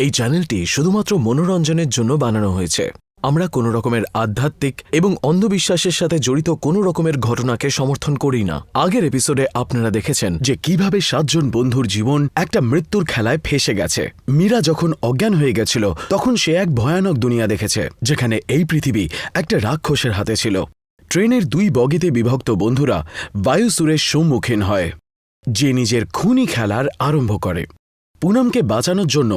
এই চ্যানেলটি শুধুমাত্র মনোরঞ্জনের জন্য বানানো হয়েছে। আমরা কোনো রকমের আধ্যাত্মিক এবং অন্ধবিশ্বাসের সাথে জড়িত কোনো রকমের ঘটনাকে সমর্থন করি না। আগের এপিসোডে আপনারা দেখেছেন যে কিভাবে 7 জন বন্ধুর জীবন একটা মৃত্যুর খেলায় ফেসে গেছে। মীরা যখন অজ্ঞান হয়ে গেছিল তখন সে এক ভয়ানক দুনিয়া দেখেছে, যেখানে এই পৃথিবী একটা রাক্ষসের হাতে ছিল। ট্রেনের 2 বগিতে বিভক্ত বন্ধুরা বায়ুসুরের সম্মুখীন হয়, যে নিজের খুনি খেলার আরম্ভ করে। পুনমকে বাঁচানোর জন্য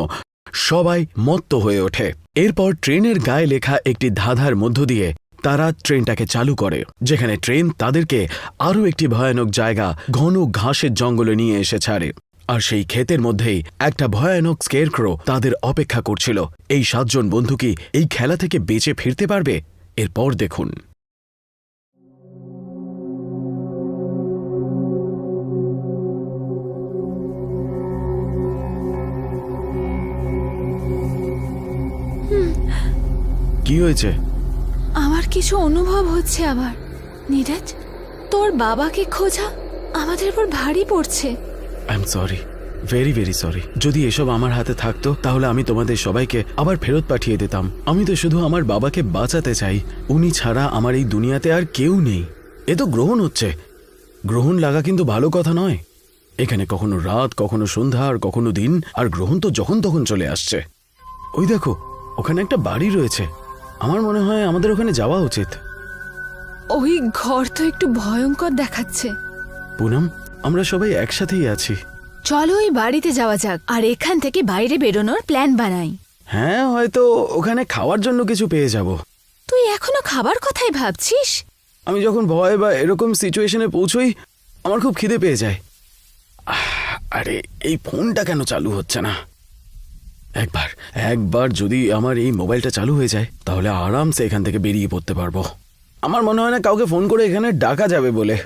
সবাই মত্ত হয়ে ওঠে। এরপর ট্রেনের গায়ে লেখা একটি ধাঁধার মধ্য দিয়ে তারা ট্রেনটাকে চালু করে, যেখানে ট্রেন তাদেরকে আরও একটি ভয়ানক জায়গা ঘন ঘাসের জঙ্গলে নিয়ে এসে ছাড়ে। আর সেই ক্ষেতের মধ্যেই একটা ভয়ানক স্কেয়ারক্রো তাদের অপেক্ষা করছিল। এই 7 জন বন্ধু কি এই খেলা থেকে বেঁচে ফিরতে পারবে? এরপর দেখুন। কি হয়েছে? আমার কিছু অনুভব হচ্ছে আবার। নীরজ, তোর বাবাকে খোঁজা আমাদের উপর ভারী পড়ছে। I am sorry, very very sorry. যদি এসব আমার হাতে থাকতো তাহলে আমি তোমাদের সবাইকে আবার ফেরত পাঠিয়ে দিতাম। আমি তো শুধু আমার বাবাকে বাঁচাতে চাই। উনি ছাড়া আমার এই দুনিয়াতে আর কেউ নেই। এ তো গ্রহণ হচ্ছে। গ্রহণ লাগা কিন্তু ভালো কথা নয়। এখানে কখনো রাত, কখনো সন্ধ্যা, আর কখনো দিন, আর গ্রহণ তো যখন তখন চলে আসছে। ওই দেখো, ওখানে একটা বাড়ি রয়েছে। আমার মনে হয় আমাদের ওখানে যাওয়া উচিত। ওই ঘর তো একটু ভয়ঙ্কর দেখাচ্ছে। পুনম, আমরা সবাই একসাথেই আছি। চলো ওই বাড়িতে যাওয়া যাক আর এখান থেকে বাইরে বেরোনোর প্ল্যান বানাই। হ্যাঁ, হয়তো ওখানে খাওয়ার জন্য কিছু পেয়ে যাব। তুই এখনো খাবার কথাই ভাবছিস? আমি যখন ভয় বা এরকম সিচুয়েশনে পৌঁছই আমার খুব খিদে পেয়ে যায়। আরে এই ফোনটা কেন চালু হচ্ছে না? একবার যদি আমার এই মোবাইলটা চালু হয়ে যায় তাহলে আরামসে এখান থেকে বেরিয়ে পড়তে পারবো। আমার মনে হয় না কাউকে ফোন করে এখানে ডাকা যাবে বলে।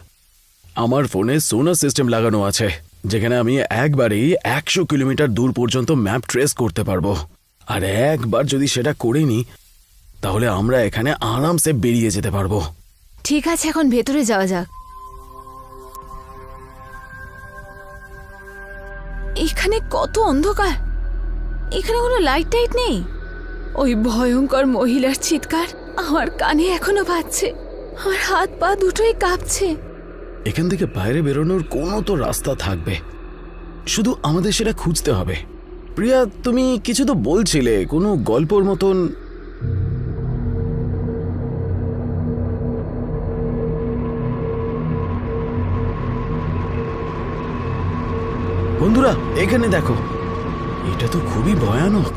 আমার ফোনে সোনার সিস্টেম লাগানো আছে, যেখানে আমি একবারেই 100 কিলোমিটার দূর পর্যন্ত ম্যাপ ট্রেস করতে পারবো। আর একবার যদি সেটা করে নিই তাহলে আমরা এখানে আরামসে বেরিয়ে যেতে পারবো। ঠিক আছে, এখন ভেতরে যাওয়া যাক। এখানে কত অন্ধকার। এখানে কোনো লাইট টাইট নেই। ওই ভয়ঙ্কর মহিলার চিৎকার আমার কানে এখনো বাজছে। আমার হাত পা দুটোই কাঁপছে। এখান থেকে বাইরে বেরোনোর কোনো তো রাস্তা থাকবে, শুধু আমাদের সেটা খুঁজতে হবে। প্রিয়া, তুমি কিছু তো বলছিলে, কোনো গল্পর মতন। বন্ধুরা, এখানে দেখো, এটা তো খুবই ভয়ানক।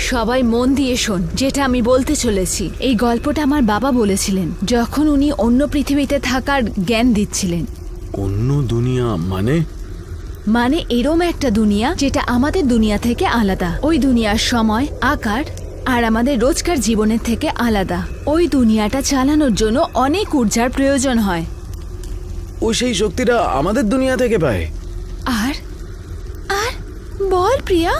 সবাই মন দিয়ে শোন, যেটা আমি বলতে চলেছি। এই গল্পটা আমার বাবা বলেছিলেন যখন উনি অন্য পৃথিবীতে থাকার জ্ঞান দিচ্ছিলেন। অন্য দুনিয়া মানে? এরম একটা দুনিয়া যেটা আমাদের দুনিয়া থেকে আলাদা। ওই দুনিয়ার সময়, আকার আর আমাদের রোজকার জীবনের থেকে আলাদা। ওই দুনিয়াটা চালানোর জন্য অনেক ঊর্জার প্রয়োজন হয়। ও সেই শক্তিটা আমাদের দুনিয়া থেকে পায়? আর আর বল প্রিয়া।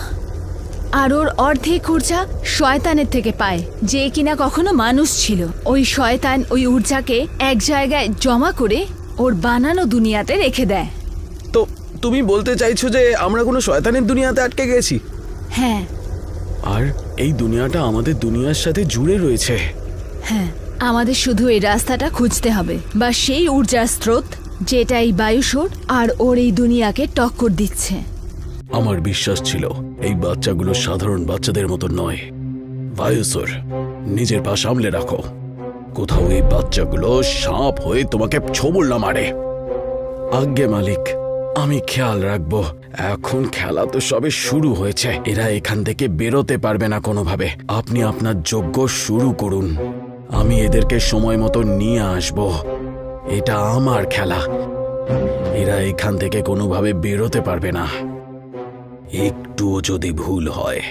আর ওর অর্ধেক ঊর্জা শয়তানের থেকে পায়, যে কিনা কখনো মানুষ ছিল। ওই শয়তান ওই ঊর্জাকে এক জায়গায় জমা করে ওর বানানো দুনিয়াতে রেখে দেয়। তো তুমি বলতে চাইছো যে আমরা কোনো শয়তানের দুনিয়াতে আটকে গেছি? হ্যাঁ। আর এই দুনিয়াটা আমাদের দুনিয়ার সাথে জুড়ে রয়েছে? হ্যাঁ, আমাদের শুধু এই রাস্তাটা খুঁজতে হবে, বা সেই ঊর্জার স্রোত যেটা এই বায়ুসুর আর ওর এই দুনিয়াকে টক্কর দিচ্ছে। আমার বিশ্বাস ছিল এই বাচ্চাগুলো সাধারণ বাচ্চাদের মতো নয়। বায়ুসুর, নিজের পা সামলে রাখো। কোথাও এই বাচ্চাগুলো সাপ হয়ে তোমাকে ছোবল না মারে। আজ্ঞে মালিক, আমি খেয়াল রাখবো। এখন খেলা তো সবে শুরু হয়েছে। এরা এখান থেকে বেরোতে পারবে না কোনোভাবে। আপনি আপনার যজ্ঞ শুরু করুন। আমি এদেরকে সময় মতো নিয়ে আসব। এটা আমার খেলা। এরা এখান থেকে কোনোভাবে বেরোতে পারবে না। একটুও যদি ভুল হয়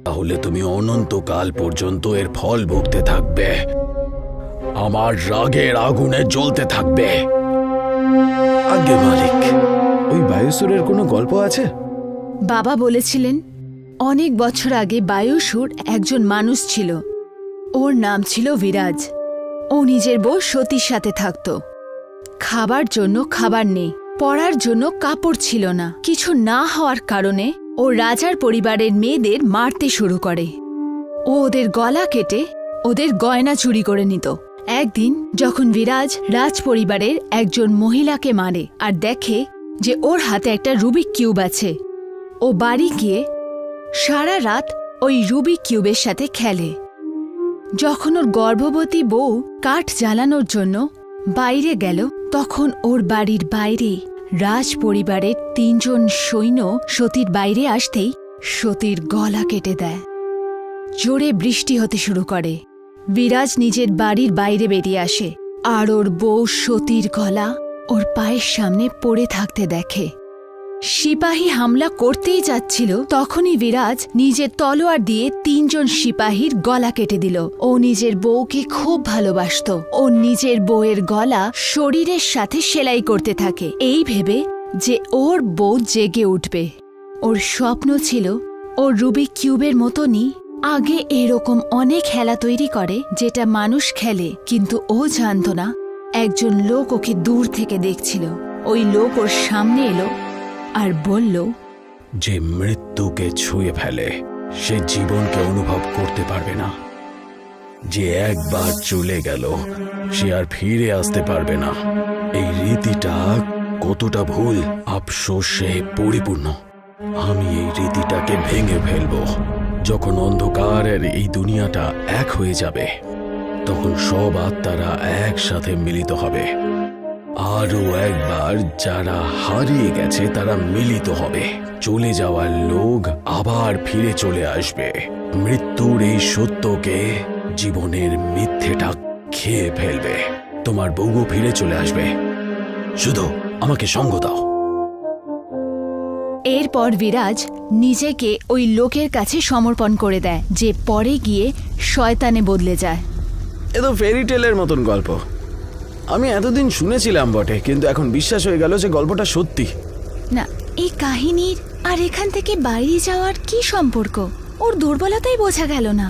তাহলে তুমি অনন্তকাল পর্যন্ত এর ফল ভুগতে থাকবে। আমার রাগের আগুনে জ্বলতে থাকবে। আজ্ঞে মালিক, ওই বায়ুসুরের কোনো গল্প আছে? বাবা বলেছিলেন অনেক বছর আগে বায়ুসুর একজন মানুষ ছিল। ওর নাম ছিল বিরাজ। ও নিজের বউ সতীর সাথে থাকত। খাবার জন্য খাবার নেই, পরার জন্য কাপড় ছিল না। কিছু না হওয়ার কারণে ও রাজার পরিবারের মেয়েদের মারতে শুরু করে। ও ওদের গলা কেটে ওদের গয়না চুরি করে নিত। একদিন যখন বিরাজ রাজ পরিবারের একজন মহিলাকে মারে আর দেখে যে ওর হাতে একটা রুবিক কিউব আছে, ও বাড়ি গিয়ে সারা রাত ওই রুবিক কিউবের সাথে খেলে। যখন ওর গর্ভবতী বউ কাঠ জ্বালানোর জন্য বাইরে গেল, তখন ওর বাড়ির বাইরে রাজ পরিবারের 3 জন সৈন্য সতীর বাইরে আসতেই সতীর গলা কেটে দেয়। জোরে বৃষ্টি হতে শুরু করে। বিরাজ নিজের বাড়ির বাইরে বেরিয়ে আসে আর ওর বউ সতীর গলা ওর পায়ের সামনে পড়ে থাকতে দেখে। সিপাহী হামলা করতেই যাচ্ছিল, তখনই বিরাজ নিজের তলোয়ার দিয়ে 3 জন সিপাহীর গলা কেটে দিল। ও নিজের বউকে খুব ভালোবাসত। ও নিজের বউয়ের গলা শরীরের সাথে সেলাই করতে থাকে, এই ভেবে যে ওর বউ জেগে উঠবে। ওর স্বপ্ন ছিল ও রুবিক কিউবের মতনই আগে এরকম অনেক খেলা তৈরি করে যেটা মানুষ খেলে, কিন্তু ও জানত না একজন লোক ওকে দূর থেকে দেখছিল। ওই লোক ওর সামনে এলো আর বলল, যে মৃত্যুকে ছুঁয়ে ফেলে সে জীবনকে অনুভব করতে পারবে না। যে একবার চলে গেল সে আর ফিরে আসতে পারবে না। এই রীতিটা কতটা ভুল, আফসোসে পরিপূর্ণ। আমি এই রীতিটাকে ভেঙে ফেলব। যখন অন্ধকারের এই দুনিয়াটা এক হয়ে যাবে, তখন সব আত্মারা একসাথে মিলিত হবে। আরও একবার যারা হারিয়ে গেছে তারা মিলিত হবে। চলে যাওয়ার লোক আবার ফিরে চলে আসবে। মৃত্যুর এই সত্যকে জীবনের মিথ্যেটা খেয়ে ফেলবে। তোমার বউও ফিরে চলে আসবে, শুধু আমাকে সঙ্গ দাও। এরপর বিরাজ নিজেকে ওই লোকের কাছে সমর্পণ করে দেয়, যে পরে গিয়ে শয়তানে বদলে যায়। এ তো ফেরি টেলের মতন গল্প। আমি এতদিন শুনেছিলাম বটে, কিন্তু এখন বিশ্বাস হয়ে গেল যে গল্পটা সত্যি। না, এই কাহিনীর আর এখান থেকে বাইরে যাওয়ার কি সম্পর্ক? ওর দুর্বলতাই বোঝা গেল না।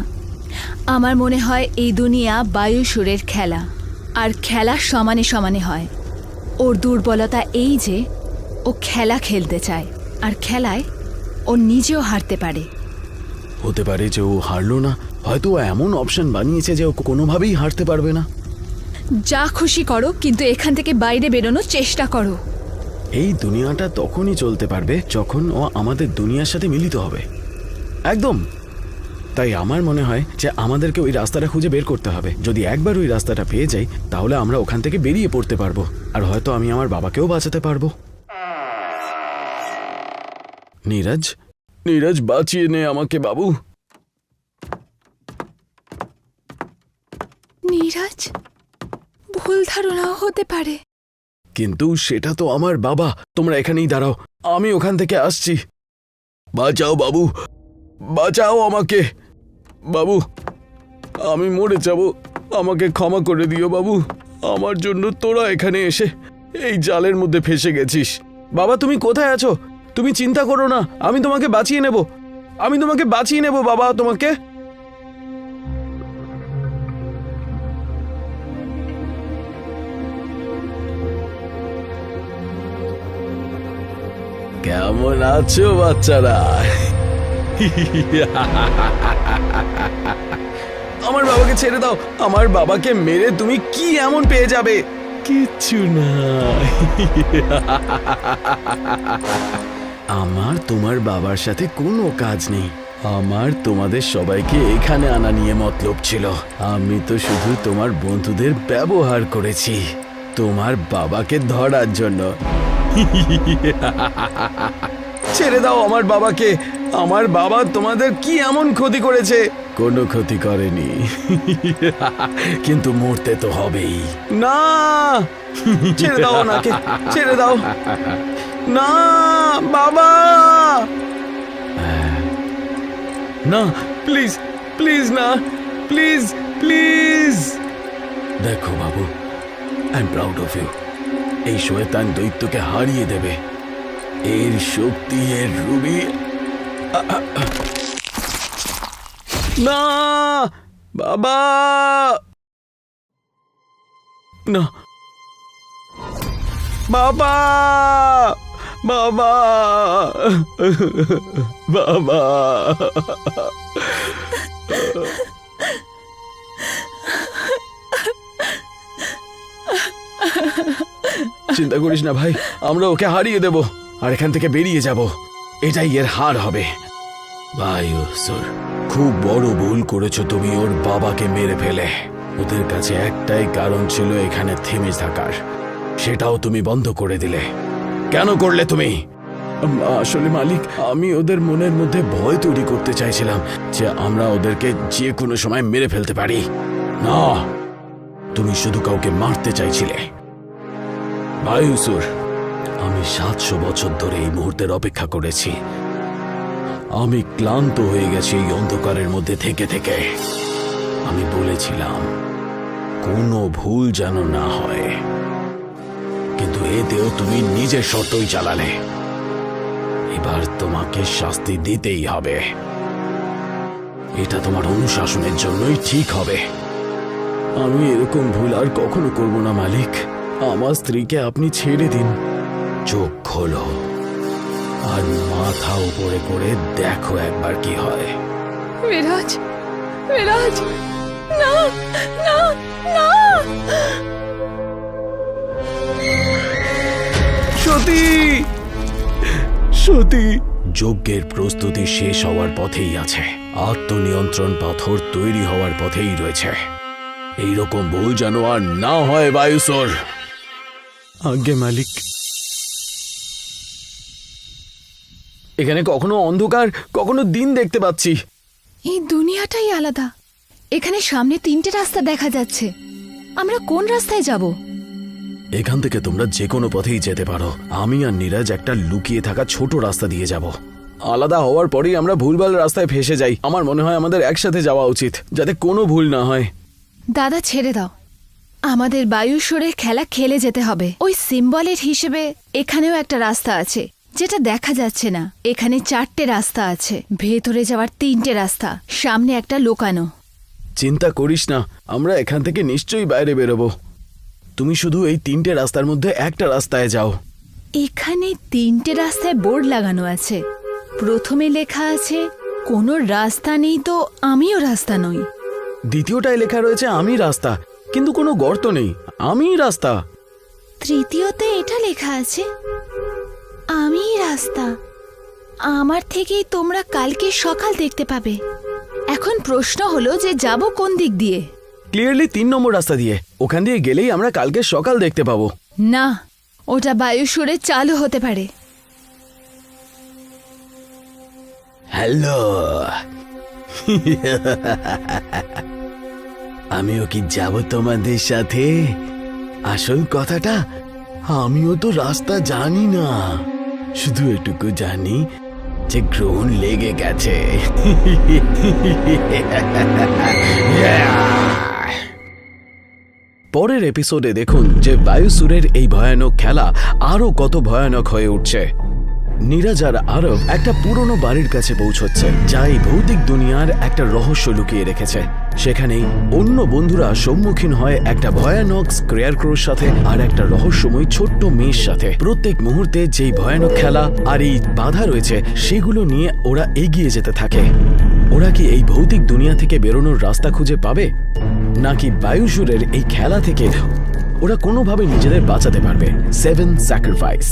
আমার মনে হয় এই দুনিয়া বায়ুসুরের খেলা, আর খেলা সমানে সমানে হয়। ওর দুর্বলতা এই যে ও খেলা খেলতে চায়, আর খেলায় ও নিজেও হারতে পারে। হতে পারে যে ও হারলো না, হয়তো ও এমন অপশন বানিয়েছে যে ও কোনোভাবেই হারতে পারবে না। যা খুশি করো, কিন্তু এখান থেকে বাইরে বেরোনোর চেষ্টা করো। এই দুনিয়াটা তখনই চলতে পারবে যখন ও আমাদের দুনিয়ার সাথে মিলিত হবে। একদম। তাই আমার মনে হয় যে আমাদেরকে ওই রাস্তাটা খুঁজে বের করতে হবে। যদি একবার ওই রাস্তাটা পেয়ে যাই, তাহলে আমরা ওখান থেকে বেরিয়ে পড়তে পারবো, আর হয়তো আমি আমার বাবাকেও বাঁচাতে পারবো। নীরজ, নীরজ, বাঁচিয়ে নে আমাকে বাবু। নীরজ, ভুল ধারণাও হতে পারে। কিন্তু সেটা তো আমার বাবা। তোমরা এখানেই দাঁড়াও, আমি ওখান থেকে আসছি। বাঁচাও বাবু, বাঁচাও আমাকে। বাবু, আমি মরে যাব, আমাকে ক্ষমা করে দিও বাবু। আমার জন্য তোরা এখানে এসে এই জালের মধ্যে ফেসে গেছিস। বাবা, তুমি কোথায় আছো? তুমি চিন্তা করো না, আমি তোমাকে বাঁচিয়ে নেব। আমি তোমাকে বাঁচিয়ে নেব বাবা, তোমাকে। কেমন আছো বাচ্চারা? আমার বাবাকে ছেড়ে দাও। আমার বাবাকে মেরে তুমি কি এমন পেয়ে যাবে? কিচ্ছু না। আমার তোমার বাবার সাথে কোনো কাজ নেই। আমার তোমাদের সবাইকে এখানে আনা নিয়ে মতলব ছিল। আমি তো শুধু তোমার বন্ধুদের ব্যবহার করেছি তোমার বাবাকে ধরার জন্য। ছেড়ে দাও আমার বাবাকে। আমার বাবা তোমাদের কি এমন ক্ষতি করেছে? কোনো ক্ষতি করেনি, কিন্তু মরতে তো হবেই। না, ছেড়ে দাও ওনাকে, ছেড়ে দাও। না বাবা, না, প্লিজ প্লিজ, না প্লিজ প্লিজ। দেখো বাবু, I am proud of you. এই শয়তান দৈত্যকে হারিয়ে দেবে। এর শক্তি, এর রুবি। না বাবা, না। বাবা, বাবা, বাবা। চিন্তা করিস না ভাই, আমরা ওকে হারিয়ে দেব আর এখান থেকে বেরিয়ে যাব। এটাই এর হার হবে। ভাই অসুর, খুব বড় ভুল করেছো তুমি ওর বাবাকে মেরে ফেলে। ওদের কাছে একটাই কারণ ছিল এখানে থেমে থাকার, সেটাও তুমি বন্ধ করে দিলে। কেন করলে তুমি? আসলে মালিক, আমি ওদের মনের মধ্যে ভয় তৈরি করতে চাইছিলাম যে আমরা ওদেরকে যে কোনো সময় মেরে ফেলতে পারি। না, তুমি শুধু কাউকে মারতে চাইছিলে। ভাই অসুর, আমি 700 বছর ধরে এই মুহূর্তের অপেক্ষা করেছি। আমি ক্লান্ত হয়ে গেছি এই অন্ধকারের মধ্যে থেকে থেকে। আমি বলেছিলাম কোনো ভুল যেন না হয়, কিন্তু এতেও তুমি নিজের শর্তই চালালে। এবার তোমাকে শাস্তি দিতেই হবে। এটা তোমার অনুশাসনের জন্যই ঠিক হবে। আমি এরকম ভুল আর কখনো করব না মালিক। আমার স্ত্রীকে আপনি ছেড়ে দিন। চোখ খোলো আর মাথা উপরে করে দেখো একবার কি হয়। বিরাজ, বিরাজ, না, না, না। সতী, সতী। যজ্ঞের প্রস্তুতি শেষ হওয়ার পথেই আছে। আত্মনিয়ন্ত্রণ পাথর তৈরি হওয়ার পথেই রয়েছে। এইরকম ভুল যেন আর না হয় বায়ুসর। আজ্ঞে মালিক। এখানে কখনো অন্ধকার, কখনো দিন দেখতে পাচ্ছি। এই দুনিয়াটাই আলাদা। এখানে সামনে 3টে রাস্তা দেখা যাচ্ছে। আমরা কোন রাস্তায় যাব? এখান থেকে তোমরা যে কোনো পথেই যেতে পারো। আমি আর নীরাজ একটা লুকিয়ে থাকা ছোট রাস্তা দিয়ে যাব। আলাদা হওয়ার পরেই আমরা ভুলভাল রাস্তায় ফেসে যাই। আমার মনে হয় আমাদের একসাথে যাওয়া উচিত, যাতে কোনো ভুল না হয়। দাদা, ছেড়ে দাও। আমাদের বায়ুস্বরের খেলা খেলে যেতে হবে। ওই সিম্বলের হিসেবে এখানেও একটা রাস্তা আছে যেটা দেখা যাচ্ছে না। এখানে 4টে রাস্তা আছে, ভেতরে যাওয়ার 3টে রাস্তা, সামনে একটা লোকানো। চিন্তা করিস না, আমরা এখান থেকে নিশ্চয়ই বাইরে বেরোবো। তুমি শুধু এই 3টে রাস্তার মধ্যে একটা রাস্তায় যাও। এখানে 3টে রাস্তায় বোর্ড লাগানো আছে। প্রথমে লেখা আছে কোনো রাস্তা নেই, তো আমিও রাস্তা নই। দ্বিতীয়টায় লেখা রয়েছে আমি রাস্তা, কিন্তু কোনো গর্ত নেই, আমি রাস্তা। তৃতীয়তে এটা লেখা আছে আমি রাস্তা। আমার থেকেই তোমরা কালকে সকাল দেখতে পাবে। এখন প্রশ্ন হলো যে যাব কোন দিক দিয়ে? ক্লিয়ারলি 3 নম্বর রাস্তা দিয়ে। ওখান দিয়ে গেলেই আমরা কালকে সকাল দেখতে পাবো। না, ওটা বায়ুস্বরে চালু হতে পারে। হ্যালো। আমিও কি যাব তোমাদের সাথে? আসল কথাটা, আমিও তো রাস্তা জানি না। শুধু এটুকু জানি যে গ্রহণ লেগে গেছে। পরের এপিসোডে দেখুন যে বায়ুসুরের এই ভয়ানক খেলা আরো কত ভয়ানক হয়ে উঠছে। নীরাজ আর আরব একটা পুরনো বাড়ির কাছে পৌঁছচ্ছে, যা এই ভৌতিক দুনিয়ার একটা রহস্য লুকিয়ে রেখেছে। সেখানেই অন্য বন্ধুরা সম্মুখীন হয় একটা ভয়ানক স্ক্রেয়ারক্রোর সাথে আর একটা রহস্যময় ছোট্ট মেয়ের সাথে। প্রত্যেক মুহূর্তে যেই ভয়ানক খেলা আর এই বাধা রয়েছে সেগুলো নিয়ে ওরা এগিয়ে যেতে থাকে। ওরা কি এই ভৌতিক দুনিয়া থেকে বেরোনোর রাস্তা খুঁজে পাবে, নাকি বায়ুসুরের এই খেলা থেকে ওরা কোনোভাবে নিজেদের বাঁচাতে পারবে? 7 স্যাক্রিফাইস।